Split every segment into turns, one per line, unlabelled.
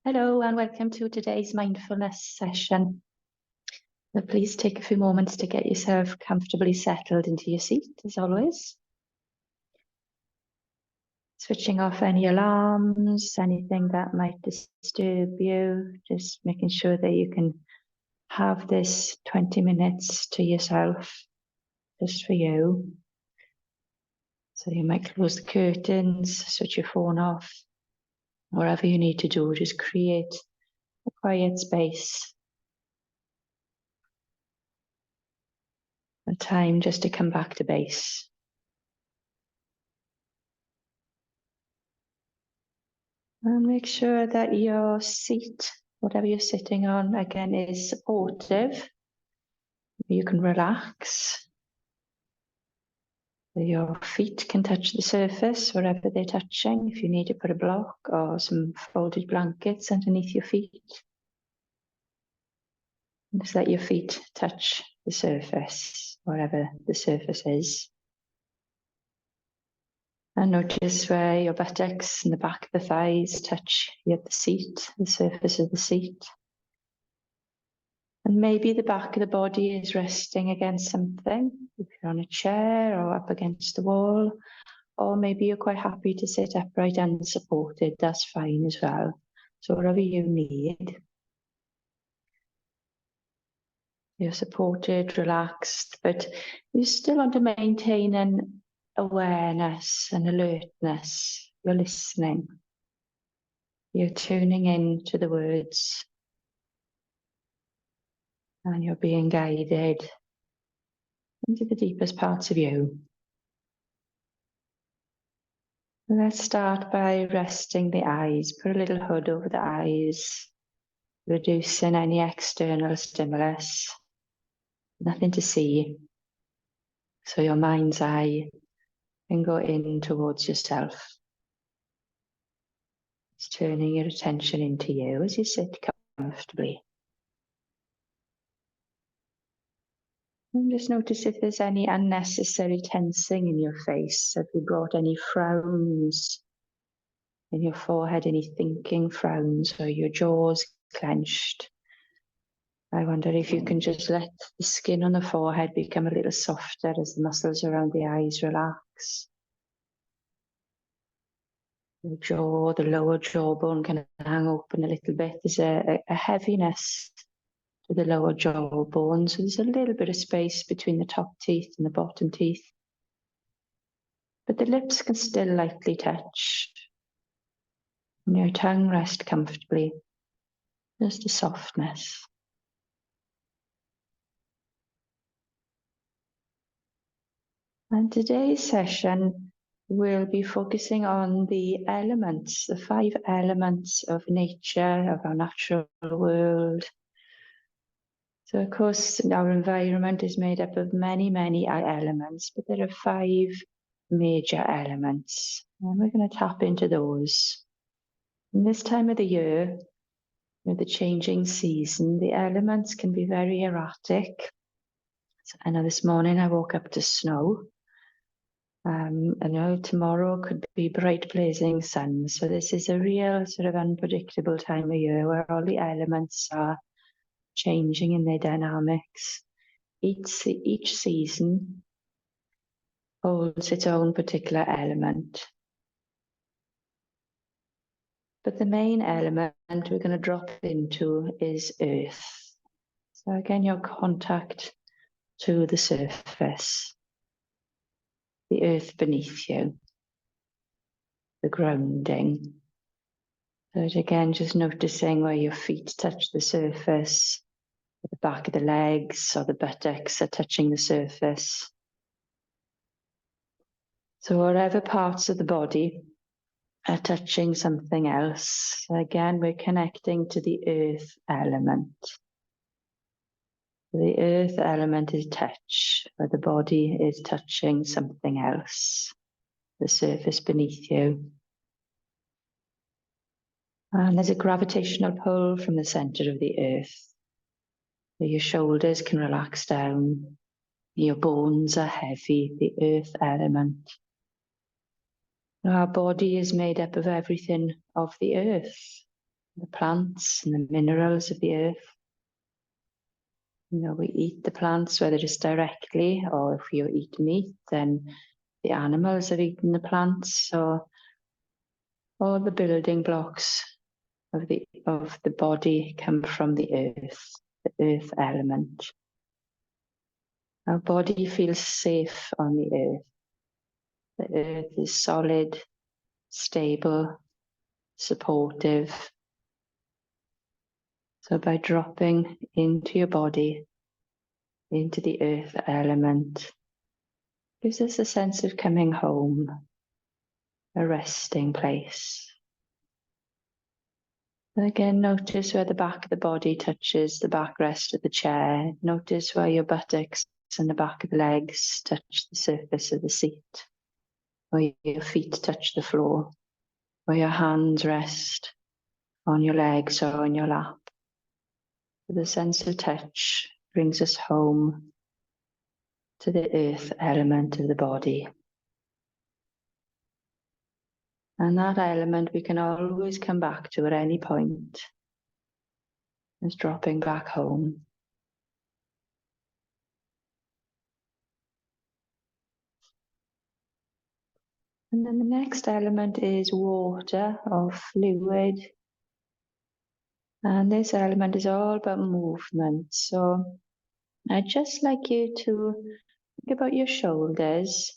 Hello and welcome to today's mindfulness session. So please take a few moments to get yourself comfortably settled into your seat, as always. Switching off any alarms, anything that might disturb you, just making sure that you can have this 20 minutes to yourself, just for you. So you might close the curtains, switch your phone off, whatever you need to do, just create a quiet space. A time just to come back to base. And make sure that your seat, whatever you're sitting on, again, is supportive. You can relax. Your feet can touch the surface wherever they're touching. If you need to put a block or some folded blankets underneath your feet. Just let your feet touch the surface, wherever the surface is. And notice where your buttocks and the back of the thighs touch the seat, the surface of the seat. And maybe the back of the body is resting against something, if you're on a chair or up against the wall, or maybe you're quite happy to sit upright and supported, that's fine as well. So whatever you need. You're supported, relaxed, but you still want to maintain an awareness and alertness. You're listening. You're tuning in to the words. And you're being guided into the deepest parts of you. Let's start by resting the eyes. Put a little hood over the eyes, reducing any external stimulus. Nothing to see. So your mind's eye can go in towards yourself. Just turning your attention into you as you sit comfortably. And just notice if there's any unnecessary tensing in your face. Have you brought any frowns in your forehead, any thinking frowns, or your jaws clenched? I wonder if you can just let the skin on the forehead become a little softer as the muscles around the eyes relax. The jaw, the lower jawbone can hang open a little bit. There's a heaviness to the lower jawbone, so there's a little bit of space between the top teeth and the bottom teeth. But the lips can still lightly touch. And your tongue rest comfortably. Just a softness. And today's session will be focusing on the elements, the 5 elements of nature, of our natural world. So of course, our environment is made up of many, many elements, but there are 5 major elements. And we're going to tap into those. In this time of the year, with the changing season, the elements can be very erratic. So I know this morning I woke up to snow. I know tomorrow could be bright blazing sun. So this is a real sort of unpredictable time of year where all the elements are changing in their dynamics. Each season holds its own particular element. But the main element we're going to drop into is earth. So again, your contact to the surface. The earth beneath you, the grounding. So again, just noticing where your feet touch the surface, the back of the legs or the buttocks are touching the surface. So whatever parts of the body are touching something else. So again, we're connecting to the earth element. The earth element is touch, where the body is touching something else, the surface beneath you. And there's a gravitational pull from the center of the earth. Your shoulders can relax down. Your bones are heavy, the earth element. Our body is made up of everything of the earth. the plants and the minerals of the earth. You know, we eat the plants, whether it's directly or if you eat meat, then the animals are eating the plants. So all the building blocks of the body come from the earth element. Our body feels safe on the earth. The earth is solid, stable, supportive. So by dropping into your body, into the earth element, gives us a sense of coming home, a resting place. And again, notice where the back of the body touches the backrest of the chair. Notice where your buttocks and the back of the legs touch the surface of the seat, where your feet touch the floor, where your hands rest on your legs or on your lap. The sense of touch brings us home to the earth element of the body. And that element we can always come back to at any point. Is dropping back home. And then the next element is water or fluid. And this element is all about movement. So I'd just like you to think about your shoulders.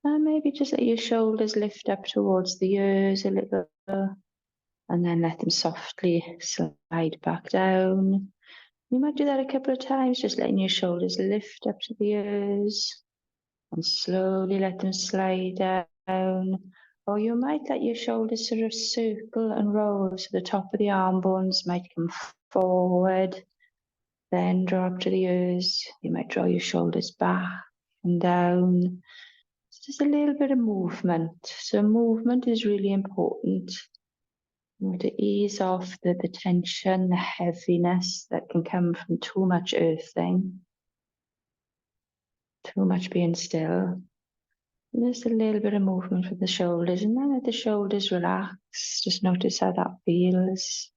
And maybe just let your shoulders lift up towards the ears a little. And then let them softly slide back down. You might do that a couple of times, just letting your shoulders lift up to the ears. And slowly let them slide down. Or you might let your shoulders sort of circle and roll, so the top of the arm bones might come forward, then drop to the ears. You might draw your shoulders back and down. It's just a little bit of movement. So movement is really important. To ease off the tension, the heaviness that can come from too much earthing, too much being still. Just a little bit of movement with the shoulders, and then let the shoulders relax. Just notice how that feels.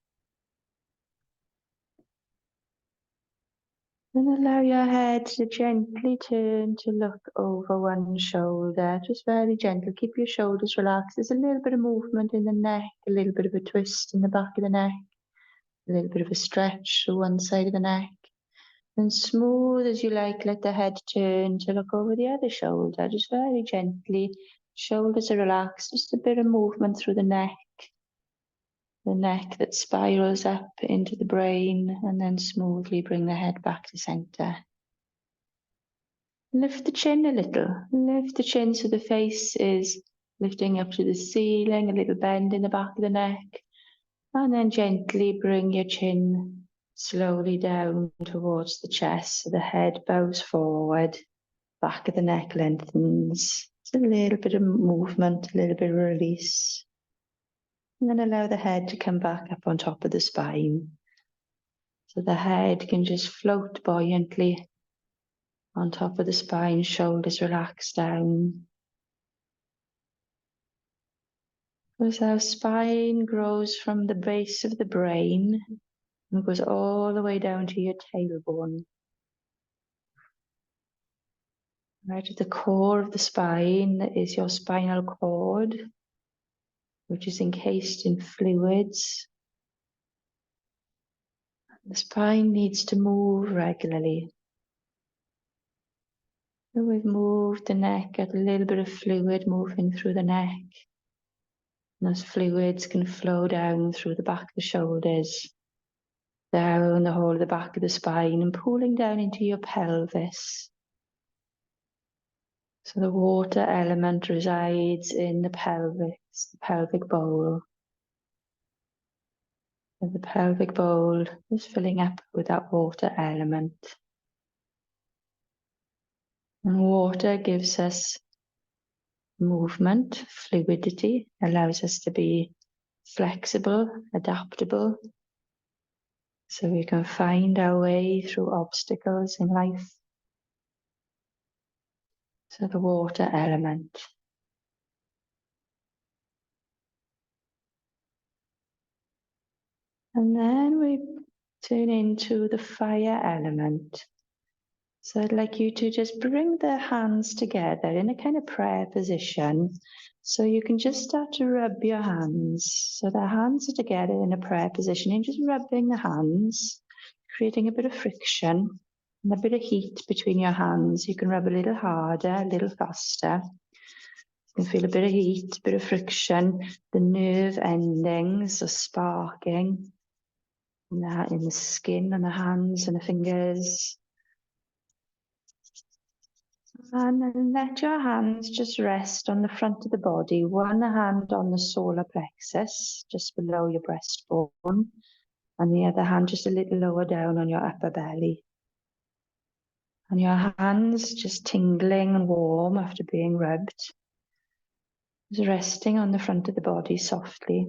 And allow your head to gently turn to look over one shoulder. Just very gentle. Keep your shoulders relaxed. There's a little bit of movement in the neck, a little bit of a twist in the back of the neck, a little bit of a stretch to one side of the neck. And smooth as you like, let the head turn to look over the other shoulder, just very gently. Shoulders are relaxed, just a bit of movement through the neck that spirals up into the brain, and then smoothly bring the head back to center. Lift the chin a little. Lift the chin so the face is lifting up to the ceiling, a little bend in the back of the neck. And then gently bring your chin slowly down towards the chest, so the head bows forward, back of the neck lengthens. It's a little bit of movement, a little bit of release. And then allow the head to come back up on top of the spine. So the head can just float buoyantly on top of the spine, shoulders relax down. As our spine grows from the base of the brain, and goes all the way down to your tailbone. Right at the core of the spine is your spinal cord, which is encased in fluids. The spine needs to move regularly. So we've moved the neck, got a little bit of fluid moving through the neck. And those fluids can flow down through the back of the shoulders, down the whole of the back of the spine, and pooling down into your pelvis. So the water element resides in the pelvis, the pelvic bowl. And the pelvic bowl is filling up with that water element. And water gives us movement, fluidity, allows us to be flexible, adaptable, so we can find our way through obstacles in life. So the water element. And then we turn into the fire element. So I'd like you to just bring the hands together in a kind of prayer position. So you can just start to rub your hands. So the hands are together in a prayer position and just rubbing the hands, creating a bit of friction and a bit of heat between your hands. You can rub a little harder, a little faster. You can feel a bit of heat, a bit of friction. The nerve endings are sparking in the skin and the hands and the fingers. And then let your hands just rest on the front of the body. One hand on the solar plexus, just below your breastbone, and the other hand just a little lower down on your upper belly. And your hands just tingling and warm after being rubbed. Just resting on the front of the body softly.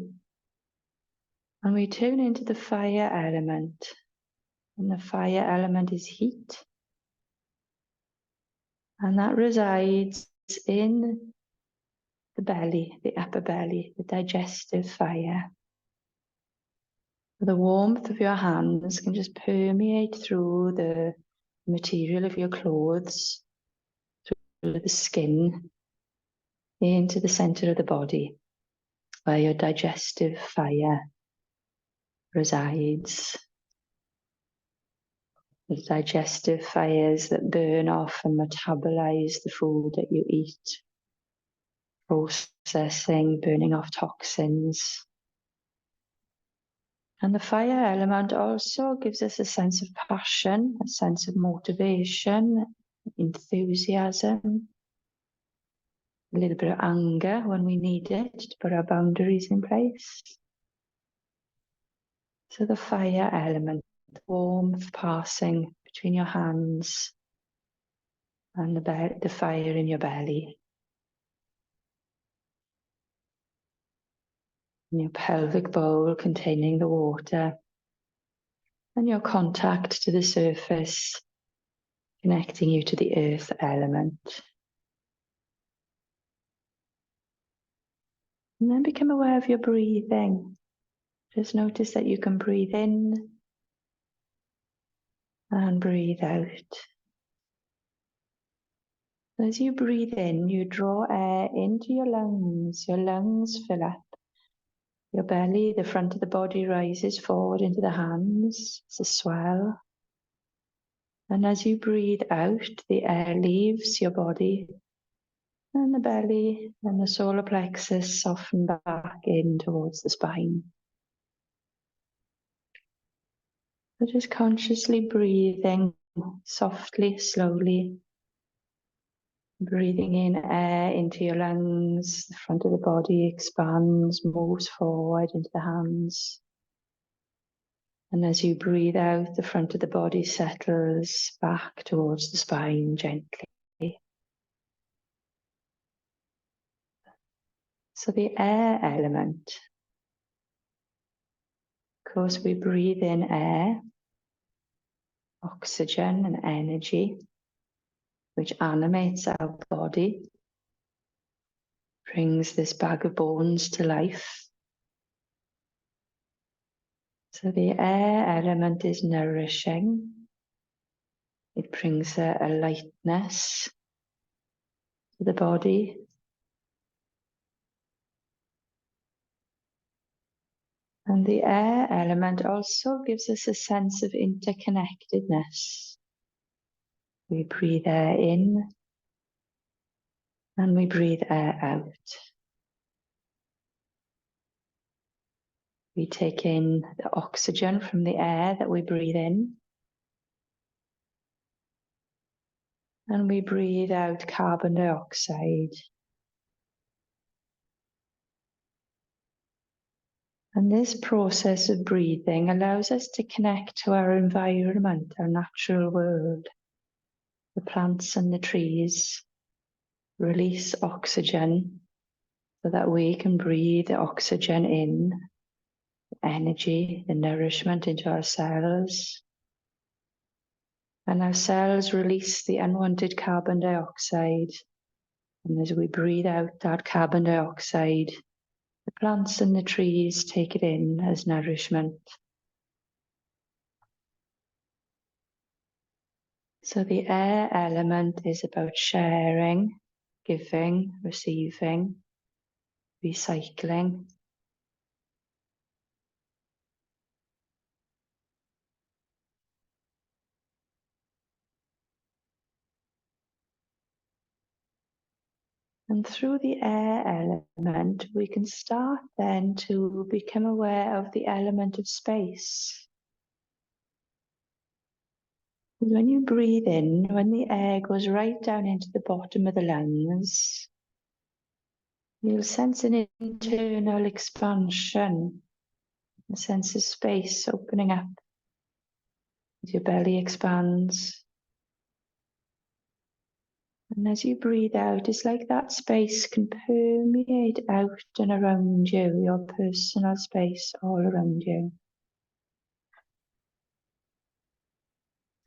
And we tune into the fire element. And the fire element is heat. And that resides in the belly, the upper belly, the digestive fire. The warmth of your hands can just permeate through the material of your clothes, through the skin, into the center of the body, where your digestive fire resides. The digestive fires that burn off and metabolize the food that you eat, processing, burning off toxins. And the fire element also gives us a sense of passion, a sense of motivation, enthusiasm, a little bit of anger when we need it to put our boundaries in place. So the fire element, the warmth passing between your hands and the fire in your belly. And your pelvic bowl containing the water. And your contact to the surface, connecting you to the earth element. And then become aware of your breathing. Just notice that you can breathe in and breathe out. As you breathe in, you draw air into your lungs. Your lungs fill up. Your belly, the front of the body, rises forward into the hands. It's a swell. And as you breathe out, the air leaves your body. And the belly and the solar plexus soften back in towards the spine. So just consciously breathing softly, slowly. Breathing in air into your lungs, the front of the body expands, moves forward into the hands. And as you breathe out, the front of the body settles back towards the spine gently. So the air element. Of course, we breathe in air, oxygen and energy, which animates our body, brings this bag of bones to life. So the air element is nourishing. It brings a lightness to the body. And the air element also gives us a sense of interconnectedness. We breathe air in and we breathe air out. We take in the oxygen from the air that we breathe in. And we breathe out carbon dioxide. And this process of breathing allows us to connect to our environment, our natural world. The plants and the trees release oxygen so that we can breathe the oxygen in, the energy, the nourishment into our cells. And our cells release the unwanted carbon dioxide. And as we breathe out that carbon dioxide, the plants and the trees take it in as nourishment. So the air element is about sharing, giving, receiving, recycling. And through the air element, we can start then to become aware of the element of space. When you breathe in, when the air goes right down into the bottom of the lungs, you'll sense an internal expansion, a sense of space opening up as your belly expands. And as you breathe out, it's like that space can permeate out and around you, your personal space all around you.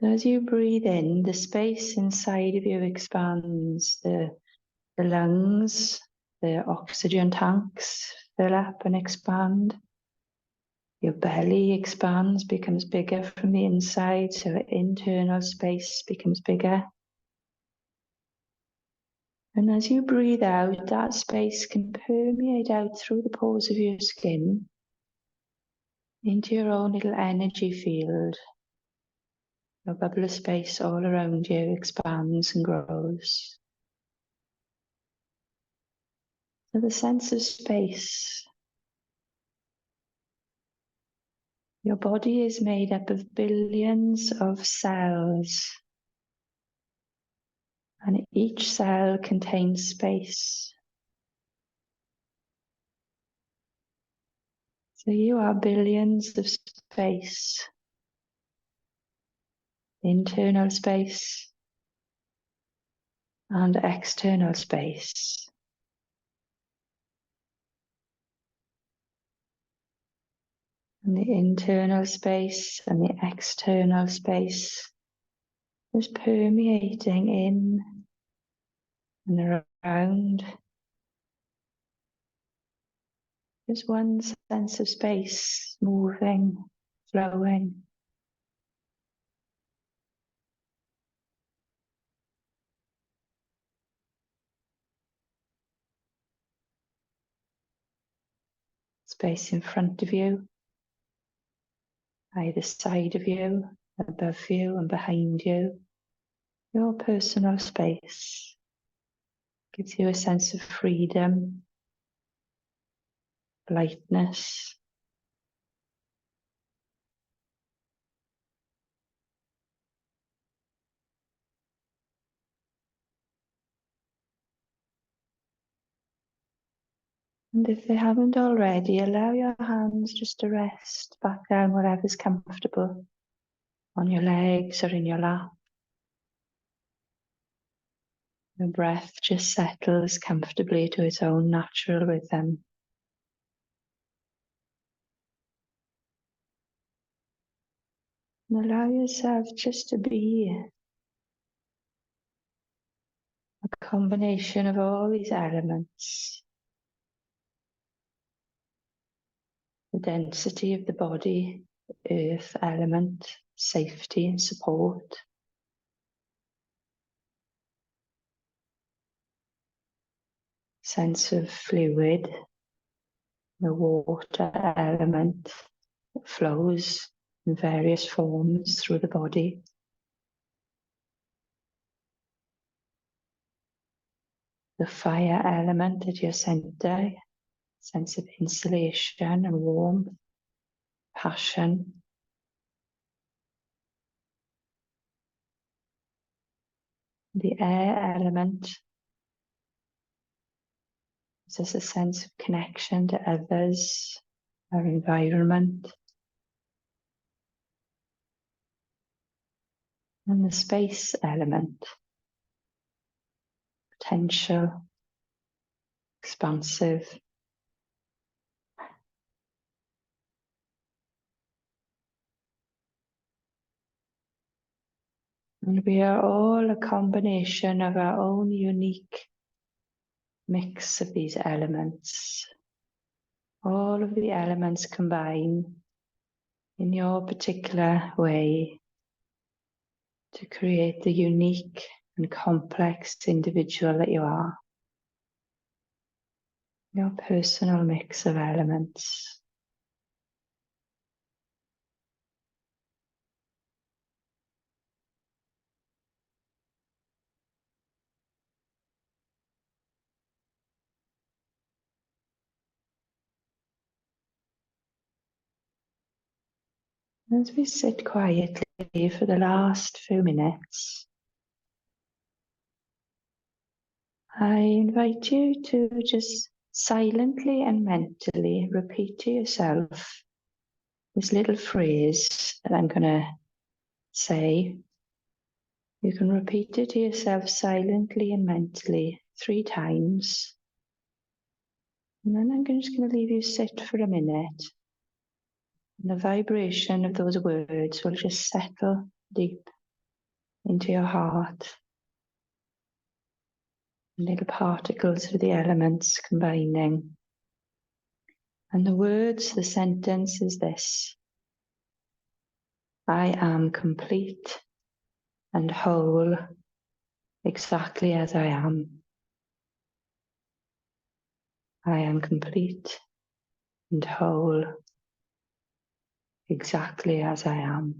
So as you breathe in, the space inside of you expands. The lungs, the oxygen tanks fill up and expand. Your belly expands, becomes bigger from the inside, so the internal space becomes bigger. And as you breathe out, that space can permeate out through the pores of your skin into your own little energy field. Your bubble of space all around you expands and grows. So the sense of space. Your body is made up of billions of cells, and each cell contains space. So you are billions of space, internal space and external space. And the internal space and the external space is permeating in and around. There's one sense of space moving, flowing. Space in front of you, either side of you, above you and behind you. Your personal space gives you a sense of freedom, lightness. And if they haven't already, allow your hands just to rest back down wherever's comfortable, on your legs or in your lap. The breath just settles comfortably to its own natural rhythm. And allow yourself just to be a combination of all these elements. The density of the body, the earth element, safety and support. Sense of fluid, the water element that flows in various forms through the body. The fire element at your center, sense of insulation and warmth, passion. The air element gives us a sense of connection to others, our environment. And the space element, potential, expansive. And we are all a combination of our own unique mix of these elements. All of the elements combine in your particular way. to create the unique and complex individual that you are. Your personal mix of elements. As we sit quietly for the last few minutes, I invite you to just silently and mentally repeat to yourself this little phrase that I'm going to say. You can repeat it to yourself silently and mentally 3 times. And then I'm just going to leave you sit for a minute. And the vibration of those words will just settle deep into your heart. Little particles of the elements combining. And the words, the sentence is this: I am complete and whole exactly as I am. I am complete and whole exactly as I am.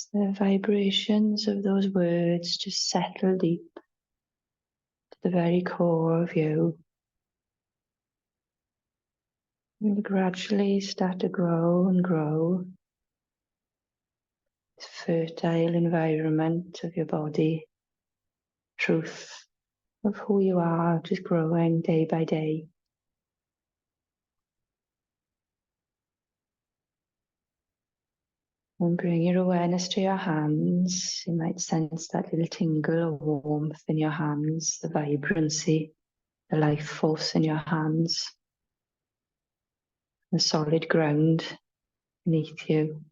As the vibrations of those words just settle deep to the very core of you, you'll gradually start to grow and grow. This fertile environment of your body, truth of who you are, just growing day by day. And bring your awareness to your hands. You might sense that little tingle of warmth in your hands, the vibrancy, the life force in your hands, the solid ground beneath you.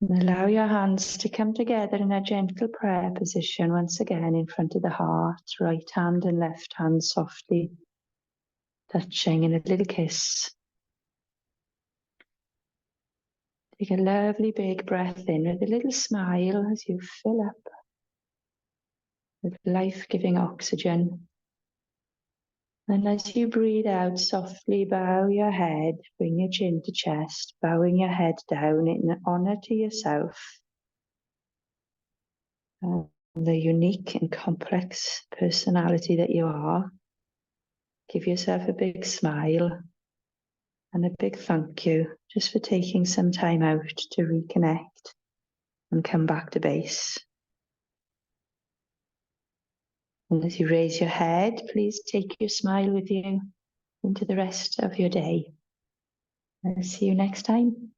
And allow your hands to come together in a gentle prayer position once again in front of the heart, right hand and left hand softly touching in a little kiss. Take a lovely big breath in with a little smile as you fill up with life-giving oxygen. And as you breathe out, softly bow your head, bring your chin to chest, bowing your head down in honor to yourself. The unique and complex personality that you are. Give yourself a big smile and a big thank you just for taking some time out to reconnect and come back to base. And as you raise your head, please take your smile with you into the rest of your day. I'll see you next time.